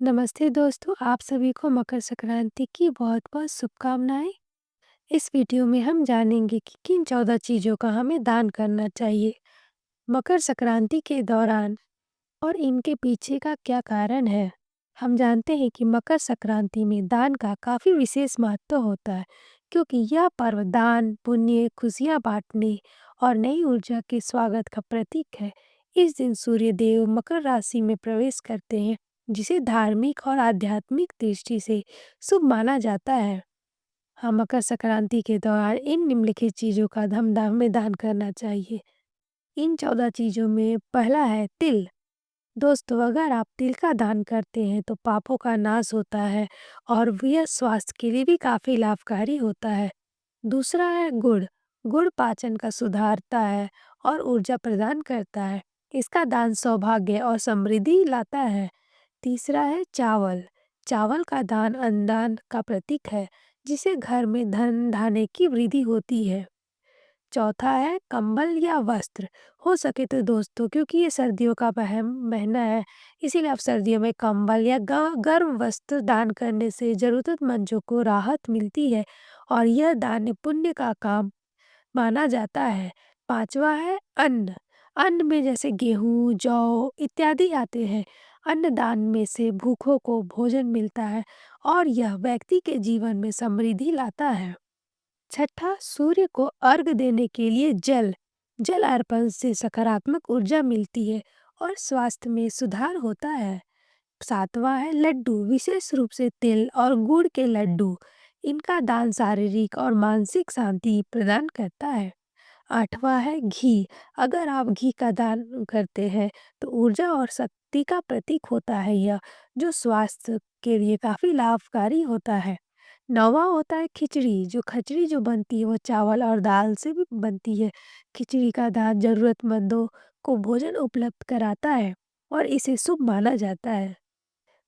नमस्ते दोस्तों, आप सभी को मकर संक्रांति की बहुत-बहुत शुभकामनाएँ। इस वीडियो में हम जानेंगे कि किन 14 चीज़ों का हमें दान करना चाहिए मकर संक्रांति के दौरान और इनके पीछे का क्या कारण है। हम जानते हैं कि मकर संक्रांति में दान का काफ़ी विशेष महत्व होता है, क्योंकि यह पर्व दान, पुण्य, खुशियाँ बाँटने और नई ऊर्जा के स्वागत का प्रतीक है। इस दिन सूर्य देव मकर राशि में प्रवेश करते हैं, जिसे धार्मिक और आध्यात्मिक दृष्टि से शुभ माना जाता है। हम मकर संक्रांति के दौरान इन निम्नलिखित चीज़ों का धमधाम में दान करना चाहिए। इन 14 चीज़ों में पहला है तिल। दोस्तों, अगर आप तिल का दान करते हैं तो पापों का नाश होता है और यह स्वास्थ्य के लिए भी काफ़ी लाभकारी होता है। दूसरा है गुड़। गुड़ पाचन का सुधारता है और ऊर्जा प्रदान करता है। इसका दान सौभाग्य और समृद्धि लाता है। तीसरा है चावल। चावल का दान अन्नदान का प्रतीक है, जिसे घर में धन धान्य की वृद्धि होती है। चौथा है कंबल या वस्त्र। हो सके तो दोस्तों, क्योंकि ये सर्दियों का महीना है, इसीलिए आप सर्दियों में कंबल या गर्म वस्त्र दान करने से जरूरतमंदों को राहत मिलती है और यह दान पुण्य का काम माना जाता है। पांचवा है अन्न। अन्न में जैसे गेहूँ, जौ इत्यादि आते हैं। अन्नदान में से भूखों को भोजन मिलता है और यह व्यक्ति के जीवन में समृद्धि लाता है। छठा, सूर्य को अर्घ देने के लिए जल। जल अर्पण से सकारात्मक ऊर्जा मिलती है और स्वास्थ्य में सुधार होता है। सातवां है लड्डू, विशेष रूप से तिल और गुड़ के लड्डू। इनका दान शारीरिक और मानसिक शांति प्रदान करता है। आठवां है घी। अगर आप घी का दान करते हैं तो ऊर्जा और शक्ति का प्रतीक होता है यह, जो स्वास्थ्य के लिए काफ़ी लाभकारी होता है। नौवां होता है खिचड़ी। खिचड़ी जो बनती है वो चावल और दाल से भी बनती है। खिचड़ी का दान ज़रूरतमंदों को भोजन उपलब्ध कराता है और इसे शुभ माना जाता है।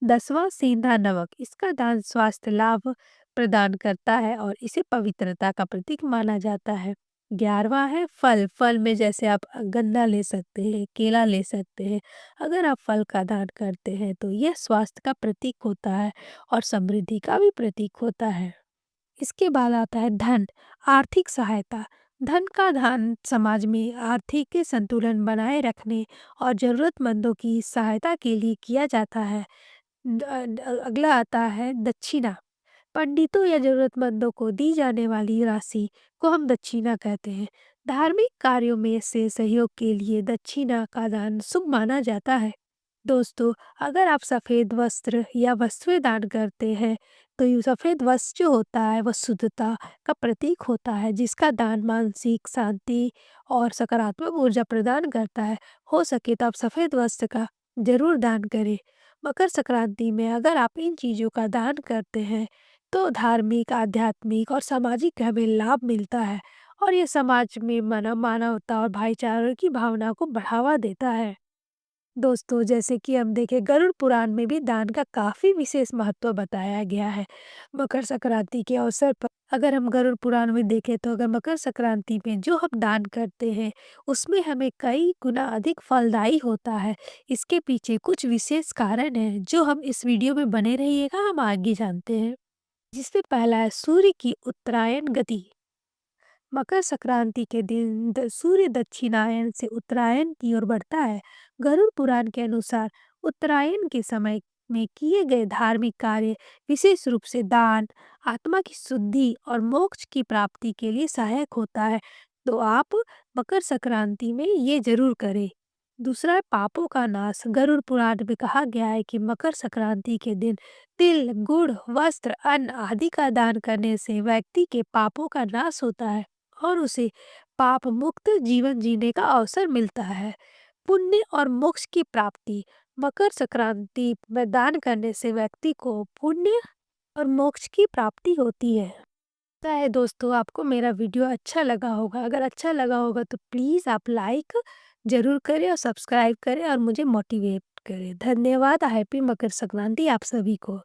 10वां सेंधा नमक। इसका दान स्वास्थ्य लाभ प्रदान करता है और इसे पवित्रता का प्रतीक माना जाता है। 11वां है फल। फल में जैसे आप गन्ना ले सकते हैं, केला ले सकते हैं। अगर आप फल का दान करते हैं तो यह स्वास्थ्य का प्रतीक होता है और समृद्धि का भी प्रतीक होता है। इसके बाद आता है धन, आर्थिक सहायता। धन का दान समाज में आर्थिक संतुलन बनाए रखने और जरूरतमंदों की सहायता के लिए किया जाता है। अगला आता है दक्षिणा। पंडितों या जरूरतमंदों को दी जाने वाली राशि को हम दक्षिणा कहते हैं। धार्मिक कार्यों में से सहयोग के लिए दक्षिणा का दान शुभ माना जाता है। दोस्तों, अगर आप सफ़ेद वस्त्र या वस्तुएं दान करते हैं तो ये सफ़ेद वस्त्र जो होता है वह शुद्धता का प्रतीक होता है, जिसका दान मानसिक शांति और सकारात्मक ऊर्जा प्रदान करता है। हो सके तो आप सफ़ेद वस्त्र का जरूर दान करें। मकर संक्रांति में अगर आप इन चीज़ों का दान करते हैं तो धार्मिक, आध्यात्मिक और सामाजिक हमें लाभ मिलता है और ये समाज में मानवता और भाईचारे की भावना को बढ़ावा देता है। दोस्तों, जैसे कि हम देखें, गरुड़ पुराण में भी दान का काफ़ी विशेष महत्व बताया गया है। मकर संक्रांति के अवसर पर अगर हम गरुड़ पुराण में देखें तो अगर मकर संक्रांति में जो हम दान करते हैं उसमें हमें कई गुना अधिक फलदायी होता है। इसके पीछे कुछ विशेष कारण हैं जो हम इस वीडियो में बने रहिएगा, हम आगे जानते हैं। जिसमें पहला है सूर्य की उत्तरायण गति। मकर संक्रांति के दिन सूर्य दक्षिणायन से उत्तरायण की ओर बढ़ता है। गरुड़ पुराण के अनुसार उत्तरायण के समय में किए गए धार्मिक कार्य, विशेष रूप से दान, आत्मा की शुद्धि और मोक्ष की प्राप्ति के लिए सहायक होता है। तो आप मकर संक्रांति में ये जरूर करें। दूसरा है पापों का नाश। गरुड़ पुराण में कहा गया है कि मकर संक्रांति के दिन तिल, गुड़, वस्त्र, अन्न आदि का दान करने से व्यक्ति के पापों का नाश होता है और उसे पाप मुक्त जीवन जीने का अवसर मिलता है। पुण्य और मोक्ष की प्राप्ति। मकर संक्रांति में दान करने से व्यक्ति को पुण्य और मोक्ष की प्राप्ति होती है। लगता है दोस्तों, आपको मेरा वीडियो अच्छा लगा होगा। अगर अच्छा लगा होगा तो प्लीज़ आप लाइक ज़रूर करें और सब्सक्राइब करें और मुझे मोटिवेट करें। धन्यवाद। हैप्पी मकर संक्रांति आप सभी को।